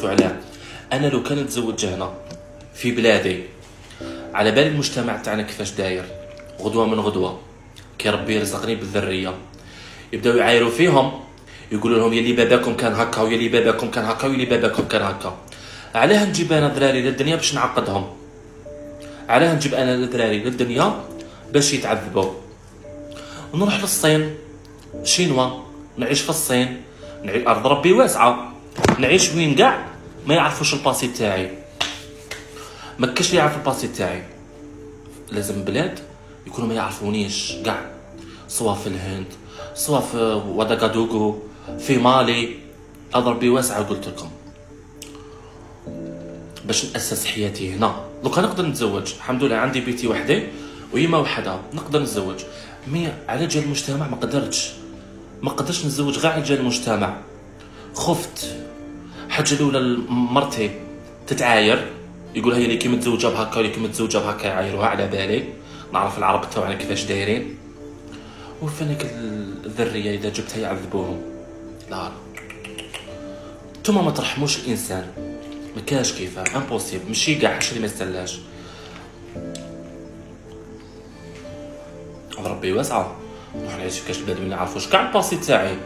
عليها. انا لو كان نتزوج هنا في بلادي، على بالي المجتمع تاعنا كيفاش داير، غدوه من غدوه كي يرزقني بالذريه يبداو يعايروا فيهم، يقولوا لهم يلي باباكم كان هكا ويلي باباكم كان هكا ويلي باباكم كان هكا. علاه نجيب انا دراري للدنيا باش نعقدهم؟ علاه نجيب انا الدراري للدنيا باش يتعذبوا؟ ونروح للصين، شينوا، نعيش في الصين، ارض ربي واسعه، نعيش وين كاع ما يعرفوش الباسي تاعي. ما كاش اللي يعرف الباسي تاعي. لازم بلاد يكونوا ما يعرفونيش كاع، سواء في الهند، سواء في واداغادوغو، في مالي، ارض ربي واسعه. قلت لكم باش ناسس حياتي هنا. دوكا نقدر نتزوج، الحمد لله عندي بيتي وحدي ويما وحدها، نقدر نتزوج. مي على جال المجتمع ما قدرتش نتزوج غير على جال المجتمع. خفت. حاجه الاولى مرتي تتعاير، يقول هي اللي كي متزوجه بهكا واللي كي متزوجه بهكا، يعايروها على بالي. نعرف العرب تاعنا كيفاش دايرين. وفنك الذريه اذا جبتها يعذبوهم. لا نتوما ما ترحموش الانسان، ما كاش كيفاه، امبوسيبل، ماشي كاع حاجه اللي ما يستاهلهاش. ربي واسعه، نروح نعيش في كاش بلاد ما يعرفوش كاع الباسي تاعي.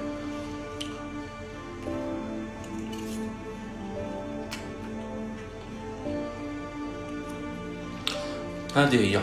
هذه هي.